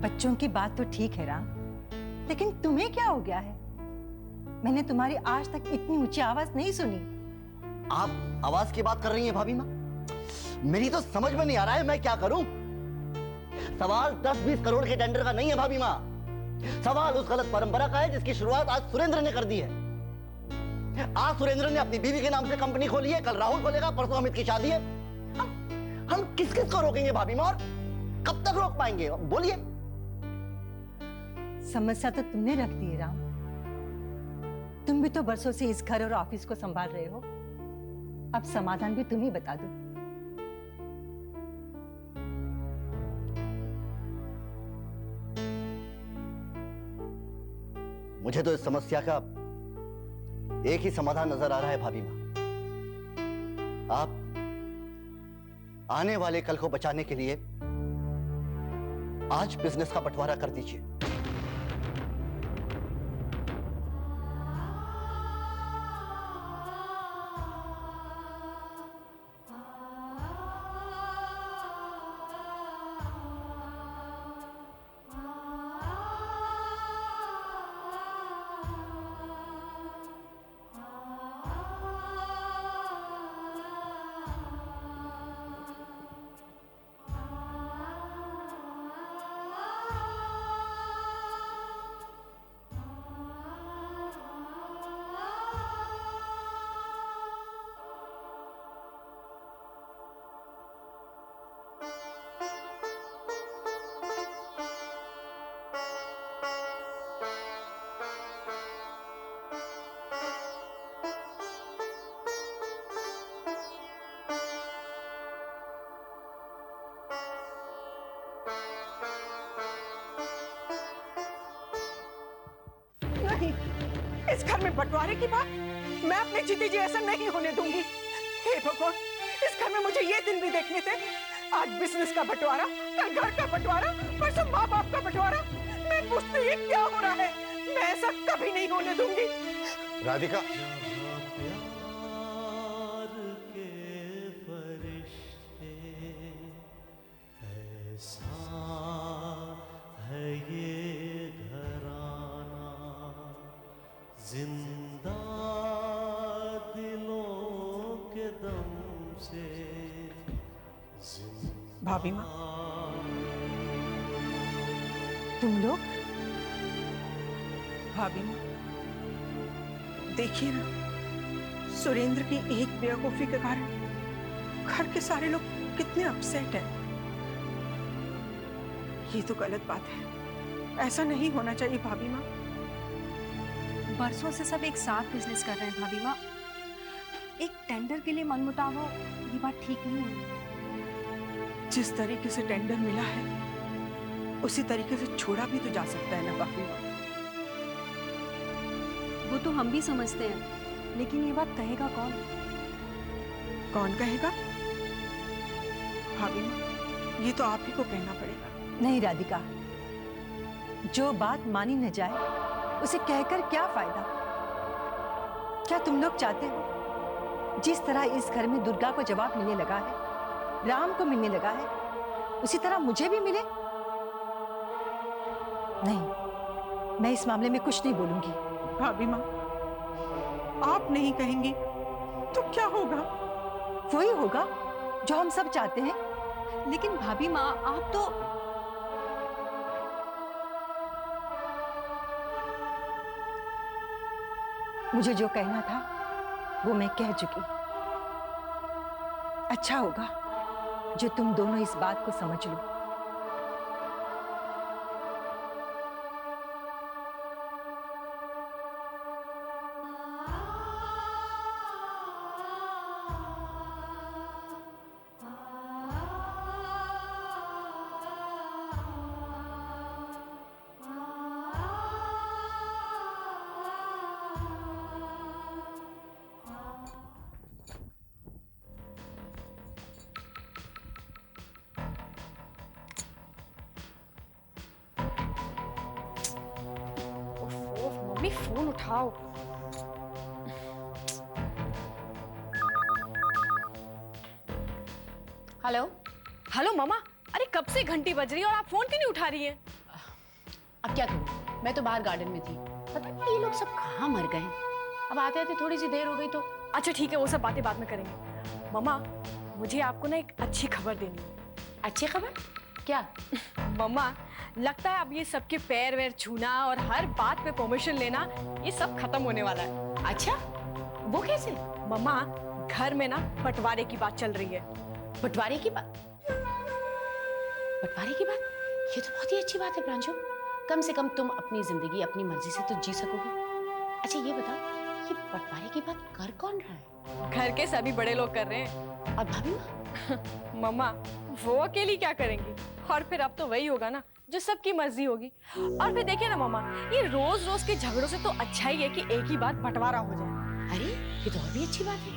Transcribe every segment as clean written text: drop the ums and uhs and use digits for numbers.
बच्चों की बात तो ठीक है राम, लेकिन तुम्हें क्या हो गया है? मैंने तुम्हारी आज तक इतनी ऊंची आवाज नहीं सुनी। आप आवाज की बात कर रही हैं भाभी माँ? मेरी तो समझ में नहीं आ रहा है मैं क्या करूं। सवाल 10-20 करोड़ के टेंडर का नहीं है भाभी माँ, सवाल उस गलत परंपरा का है जिसकी शुरुआत आज सुरेंद्र ने कर दी है। आज सुरेंद्र ने अपनी बीवी के नाम से कंपनी खोली है, कल राहुल खोलेगा, परसों अमित की शादी है। हम किस किस को रोकेंगे भाभी माँ, और कब तक रोक पाएंगे? बोलिए। समस्या तो तुमने रख दी है राम। तुम भी तो बरसों से इस घर और ऑफिस को संभाल रहे हो, अब समाधान भी तुम ही बता दो। मुझे तो इस समस्या का एक ही समाधान नजर आ रहा है भाभी माँ। आप आने वाले कल को बचाने के लिए आज बिजनेस का बंटवारा कर दीजिए। नहीं, इस घर में बंटवारे की बात मैं अपने जीते जी ऐसा नहीं होने दूंगी। हे भगवान, इस घर में मुझे ये दिन भी देखने थे। आज बिजनेस का बंटवारा, कल घर का बंटवारा, परसों माँ बाप का बंटवारा। मैं पूछती ये क्या हो रहा है? मैं ऐसा कभी नहीं होने दूंगी। राधिका, जिंदा दिलों के दम से भाभी माँ, तुम लोग? भाभी माँ, देखिए ना, सुरेंद्र की एक बेवकूफी के कारण घर के सारे लोग कितने अपसेट हैं। ये तो गलत बात है, ऐसा नहीं होना चाहिए भाभी माँ। बरसों से सब एक साथ बिजनेस कर रहे हैं भाभी माँ, एक टेंडर के लिए मनमुटाव हो, ये बात ठीक नहीं है। जिस तरीके से टेंडर मिला है उसी तरीके से छोड़ा भी तो जा सकता है ना भाभी माँ। वो तो हम भी समझते हैं, लेकिन ये बात कहेगा कौन? कौन कहेगा? भाभी माँ, ये तो आप ही को कहना पड़ेगा। नहीं राधिका, जो बात मानी न जाए उसे कहकर क्या फायदा? क्या तुम लोग चाहते हो जिस तरह इस घर में दुर्गा को जवाब मिलने लगा है, राम को मिलने लगा है, उसी तरह मुझे भी मिले? नहीं, मैं इस मामले में कुछ नहीं बोलूंगी। भाभी माँ, आप नहीं कहेंगी तो क्या होगा? वही होगा जो हम सब चाहते हैं। लेकिन भाभी माँ, आप तो मुझे जो कहना था वो मैं कह चुकी। अच्छा होगा जो तुम दोनों इस बात को समझ लो। मम्मी फोन उठाओ। हेलो हेलो मामा, अरे कब से घंटी बज रही है और आप फोन क्यों नहीं उठा रही हैं? अब क्या करूं, मैं तो बाहर गार्डन में थी, पता नहीं ये लोग सब कहाँ मर गए। अब आते आते थोड़ी सी देर हो गई तो। अच्छा ठीक है, वो सब बातें बाद में करेंगे। मम्मा, मुझे आपको ना एक अच्छी खबर देनी है। अच्छी खबर? क्या? मम्मा, लगता है अब ये सबके पैर वैर छूना और हर बात पे परमिशन लेना, ये सब खत्म होने वाला है। अच्छा, वो कैसे? मम्मा, घर में ना बंटवारे की बात चल रही है। बंटवारे की बात? बंटवारे की बात? ये तो बहुत ही अच्छी बात है प्रांशु। कम से कम तुम अपनी जिंदगी अपनी मर्जी से तो जी सकोगी। अच्छा ये बताओ, ये बंटवारे की बात कर कौन रहा है? घर के सभी बड़े लोग कर रहे हैं। और भाभी माँ? मम्मा, वो अकेली क्या करेंगे? और फिर अब तो वही होगा ना जो सबकी मर्जी होगी। और फिर देखिए ना मम्मा, ये रोज रोज के झगड़ों से तो अच्छा ही है कि एक ही बात बंटवारा हो जाए। अरे ये तो और भी अच्छी बात है,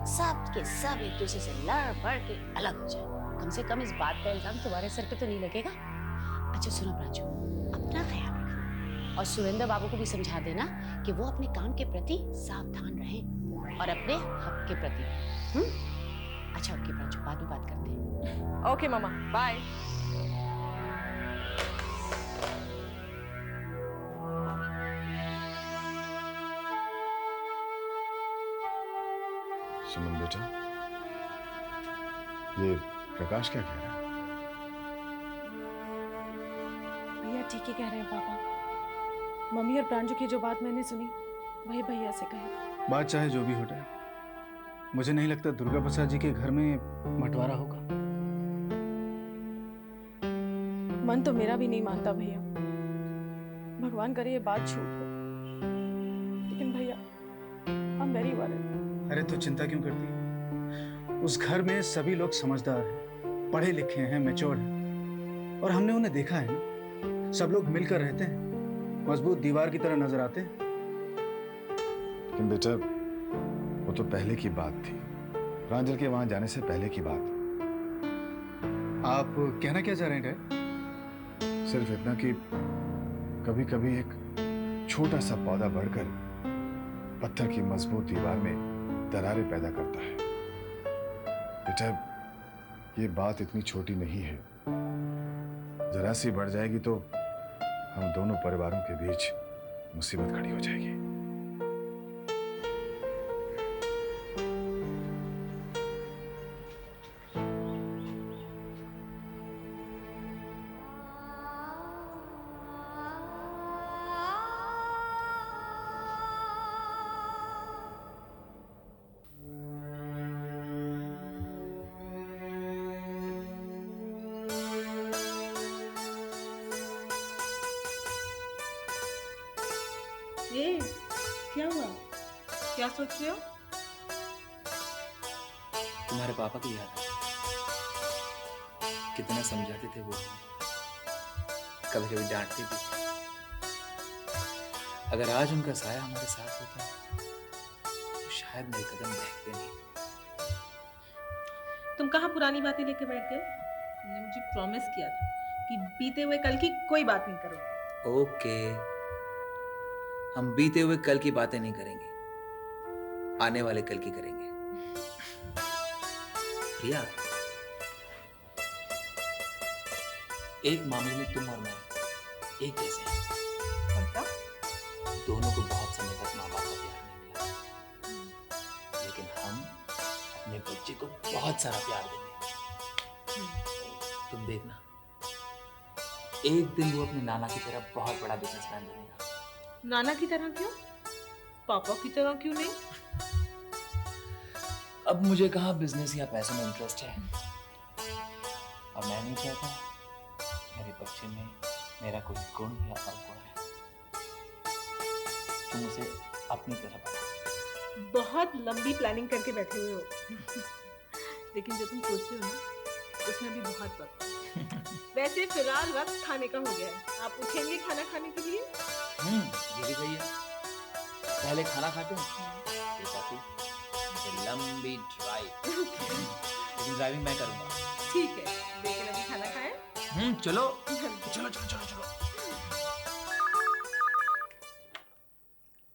सब के सब एक दूसरे से लड़ बढ़ के अलग हो जाए। कम से कम इस बात का इल्जाम तुम्हारे सर पे तो नहीं लगेगा। अच्छा सुनो प्रांशु, अपना ख्याल रखना और सुरेंद्र बाबू को भी समझा देना कि वो अपने काम के प्रति सावधान रहें और अपने हक के प्रति। अच्छा ओके प्रांशु, बाद में बात करते हैं। ओके मम्मा, बाय। सुमन बेटा, ये प्रकाश क्या कह रहा है? भैया ठीक ही कह रहे हैं पापा। मम्मी और प्रांजू की जो बात मैंने सुनी वही भैया से कही। बात चाहे जो भी हो जाए, मुझे नहीं लगता दुर्गा प्रसाद जी के घर में बंटवारा होगा। मन तो मेरा भी नहीं मानता भैया, भगवान करे ये बात झूठ हो। लेकिन भैया, आई एम वेरी वरीड। अरे तो चिंता क्यों करती है? उस घर में सभी लोग समझदार हैं, पढ़े लिखे हैं, मैच्योर हैं, और हमने उन्हें देखा है ना, सब लोग मिलकर रहते हैं, मजबूत दीवार की तरह नजर आते हैं। लेकिन बेटा, वो तो पहले की बात थी, प्रांजल के वहां जाने से पहले की बात। आप कहना क्या चाह रहे हैं डैड? सिर्फ इतना कि कभी कभी एक छोटा सा पौधा बढ़कर पत्थर की मजबूत दीवार में दरारें पैदा करता है। बेटा, ये बात इतनी छोटी नहीं है, जरा सी बढ़ जाएगी तो हम दोनों परिवारों के बीच मुसीबत खड़ी हो जाएगी। ये क्या हुआ? क्या सोच रहे हो? तुम्हारे पापा की याद है, कितना समझाते थे वो, कभी कभी डांटते भी। अगर आज उनका साया हमारे साथ होता तो शायद मेरे कदम बहकते नहीं। तुम कहाँ पुरानी बातें लेके बैठ गए? तुमने मुझे प्रॉमिस किया था कि बीते हुए कल की कोई बात नहीं करोगे। ओके, हम बीते हुए कल की बातें नहीं करेंगे, आने वाले कल की करेंगे। प्रिया, एक मामले में तुम और मैं एक जैसे हैं। कौन सा? दोनों को बहुत समय तक माँ बाप का प्यार नहीं मिला, लेकिन हम अपने बच्चे को बहुत सारा प्यार देंगे। तुम देखना, एक दिन वो अपने नाना की तरह बहुत बड़ा बिजनेसमैन बनेगा। नाना की तरह क्यों? पापा की तरह क्यों नहीं? अब मुझे कहाँ बिजनेस या पैसों में इंटरेस्ट है, और मैं नहीं चाहता मेरे बच्चे में मेरा कोई गुण या अवगुण है। तुम उसे अपनी तरह बना। बहुत लंबी प्लानिंग करके बैठे हुए हो। लेकिन जो तुम सोच रहे हो ना, उसमें भी बहुत वक्त है। वैसे फिलहाल वक्त खाने का हो गया है। आप उठेंगे खाना खाने के लिए? ये भी सही है। पहले खाना खाते हैं, फिर कॉफी, फिर लंबी ड्राइव। लेकिन ड्राइविंग मैं करूंगा। ठीक है, लेकिन अभी खाना खाएं? चलो चलो चलो चलो चलो।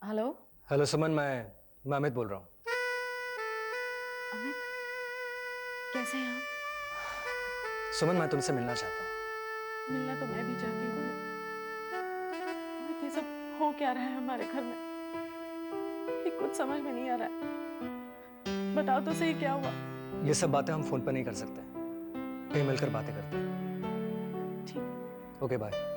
हेलो हेलो सुमन, मैं अमित बोल रहा हूँ। अमित, कैसे हैं आप? सुमन, मैं तुमसे मिलना चाहता हूँ। मिलना तो मैं भी चाहती हूँ। हो क्या रहा है हमारे घर में, ये कुछ समझ में नहीं आ रहा है। बताओ तो सही क्या हुआ। ये सब बातें हम फोन पर नहीं कर सकते, कहीं मिलकर बातें करते हैं। ठीक। Okay bye.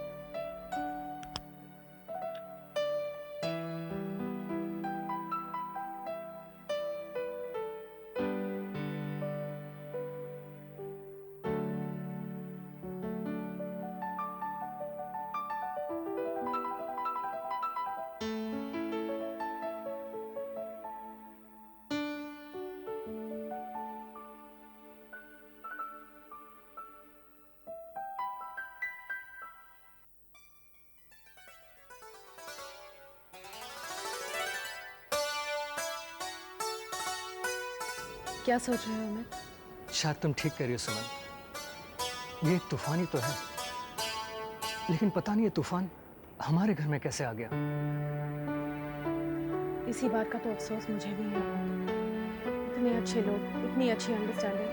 क्या सोच रहे हो अमित? शायद तुम ठीक कह रही हो सुमन, ये एक तूफान ही तो है, लेकिन पता नहीं ये तूफान हमारे घर में कैसे आ गया। इसी बात का तो अफसोस मुझे भी है। इतने अच्छे लोग, इतनी अच्छी अंडरस्टैंडिंग,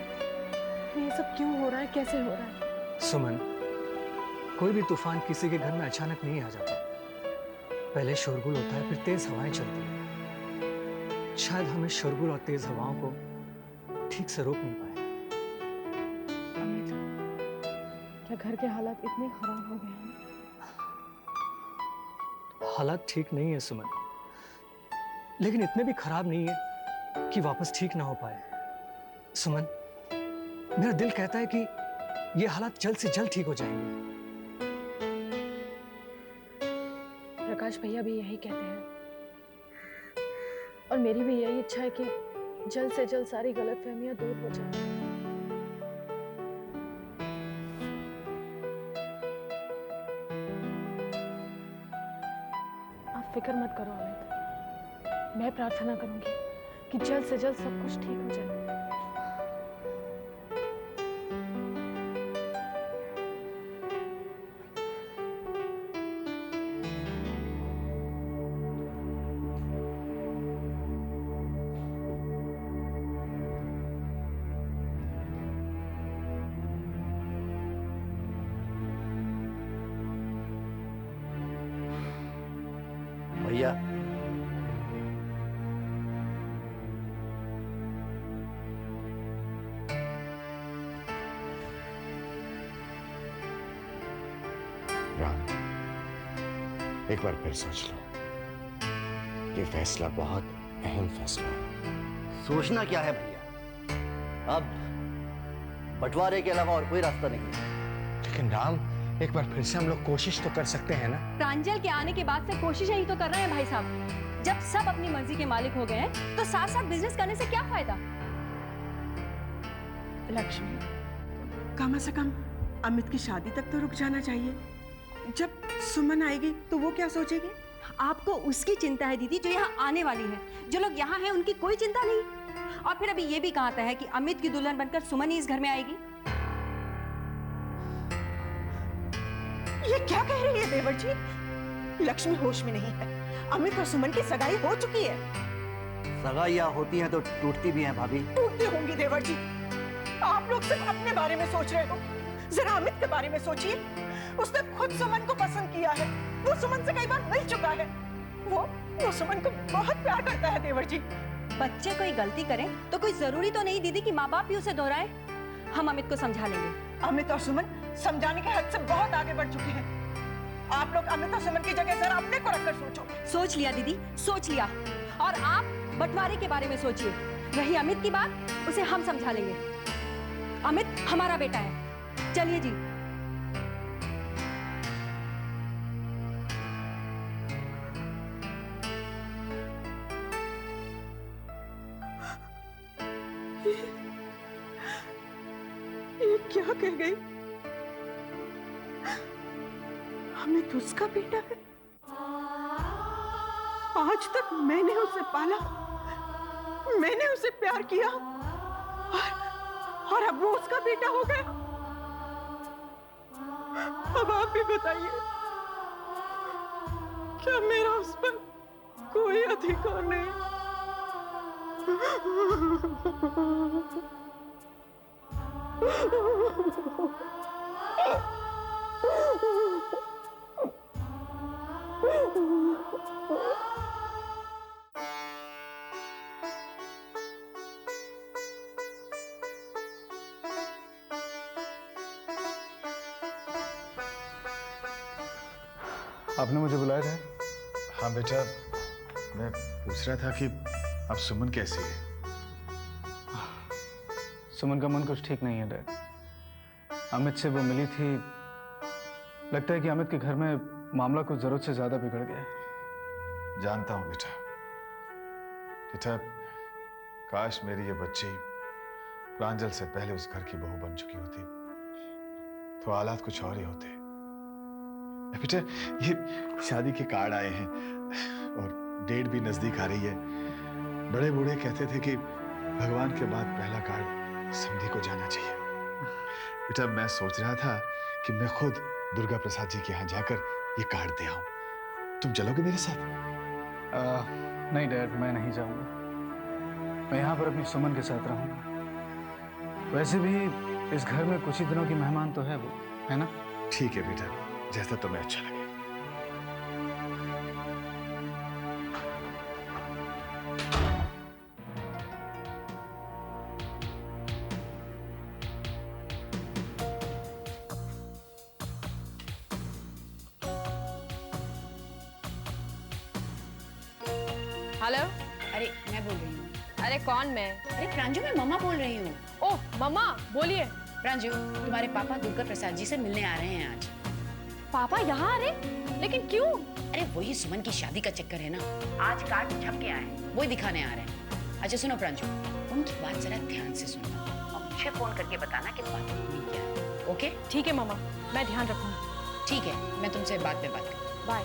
ये सब क्यों हो रहा है, कैसे हो रहा है? सुमन, कोई भी तूफान किसी के घर में अचानक नहीं आ जाता। पहले शोरगुल होता है, फिर तेज हवाएं चलती हैं। शायद हम इस शोरगुल और तेज हवाओं को ठीक से रोक नहीं पाए। अमित, क्या घर के हालात इतने खराब हो गए हैं? हालात ठीक नहीं है सुमन, लेकिन इतने भी खराब नहीं है कि वापस ठीक ना हो पाए। सुमन, मेरा दिल कहता है कि ये हालात जल्द से जल्द ठीक हो जाएंगे। प्रकाश भैया भी यही कहते हैं, और मेरी भी यही इच्छा है कि जल्द से जल्द सारी गलतफहमियां दूर हो जाएं। आप फिक्र मत करो अमित, मैं प्रार्थना करूंगी कि जल्द से जल्द सब कुछ ठीक हो जाए। भैया, राम, एक बार फिर सोच लो। ये फैसला बहुत अहम फैसला है। सोचना क्या है भैया, अब बंटवारे के अलावा और कोई रास्ता नहीं है। लेकिन राम, एक बार फिर से हम लोग कोशिश तो कर सकते हैं ना। प्रांजल के आने के बाद से कोशिशें ही तो कर रहे हैं भाई साहब। जब सब अपनी मर्जी के मालिक हो गए हैं, तो साथ साथ बिजनेस करने से क्या फायदा? लक्ष्मी, कम से कम अमित की शादी तक तो रुक जाना चाहिए। जब सुमन आएगी तो वो क्या सोचेगी? आपको उसकी चिंता है दीदी, जो यहाँ आने वाली है। जो लोग यहाँ हैं उनकी कोई चिंता नहीं। और फिर अभी ये भी कहा है कि अमित की दुल्हन बनकर सुमन ही इस घर में आएगी। ये क्या कह रही है देवर जी? लक्ष्मी होश में नहीं है। अमित और सुमन की सगाई हो चुकी है। सगाइयां होती हैं तो टूटती भी हैं भाभी। टूटती होंगी देवर जी। आप लोग सिर्फ अपने बारे में सोच रहे हो। जरा अमित के बारे में सोचिए। उसने खुद सुमन को पसंद किया है। वो सुमन से कई बार मिल चुका है। वो सुमन को बहुत प्यार करता है देवर जी। बच्चे कोई गलती करें तो कोई जरूरी तो नहीं दीदी कि माँ बाप भी उसे दोहराए। हम अमित को समझा लेंगे। अमित और सुमन समझाने के हद से बहुत आगे बढ़ चुके हैं। आप लोग अमित और सुमन की जगह जरा अपने को रखकर सोचो। सोच लिया दीदी, सोच लिया। और आप बंटवारे के बारे में सोचिए। रही अमित की बात, उसे हम समझा लेंगे। अमित हमारा बेटा है। चलिए जी। ये क्या कह गई? अमित उसका बेटा है। आज तक मैंने उसे पाला, मैंने उसे प्यार किया, और अब वो उसका बेटा हो गया। अब आप भी बताइए, क्या मेरा उस पर कोई अधिकार नहीं? आपने मुझे बुलाया था? हाँ बेटा, मैं पूछ रहा था कि अब सुमन कैसी है? सुमन का मन कुछ ठीक नहीं है डैड। अमित से वो मिली थी, लगता है कि अमित के घर में मामला कुछ जरूरत से ज्यादा बिगड़ गया है। जानता हूं बेटा। बेटा, काश मेरी ये बच्ची प्रांजल से पहले उस घर की बहू बन चुकी होती तो हालात कुछ और ही होते। बेटा, ये शादी के कार्ड आए हैं और डेट भी नजदीक आ रही है। बड़े बूढ़े कहते थे कि भगवान के बाद पहला कार्ड समधी को जाना चाहिए। बेटा, मैं सोच रहा था कि मैं खुद दुर्गा प्रसाद जी के यहाँ जाकर ये कार्ड दे आऊं। तुम चलोगे मेरे साथ? नहीं डैड, मैं नहीं जाऊंगा। मैं यहाँ पर अपनी सुमन के साथ रहूंगा। वैसे भी इस घर में कुछ ही दिनों की मेहमान तो है वो, है ना? ठीक है बेटा, जैसा तुम्हें अच्छा लगे। हेलो। अरे मैं बोल रही हूँ। अरे कौन मैं? अरे प्रांजू, मैं मम्मा बोल रही हूँ। ओह मम्मा, बोलिए। प्रांजू, तुम्हारे पापा दुर्गा प्रसाद जी से मिलने आ रहे हैं आज। पापा यहाँ आ रहे? लेकिन क्यों? अरे वही सुमन की शादी का चक्कर है ना, आज कार्ड छप के आए, वही दिखाने आ रहे हैं। अच्छा सुनो प्रांजू, उनकी बात जरा ध्यान से सुनना और मुझे फोन करके बताना कि बात हुई क्या है। ओके? ठीक है मम्मा, मैं ध्यान रखूंगी। ठीक है, मैं तुमसे बाद में बात करूँ। बाय।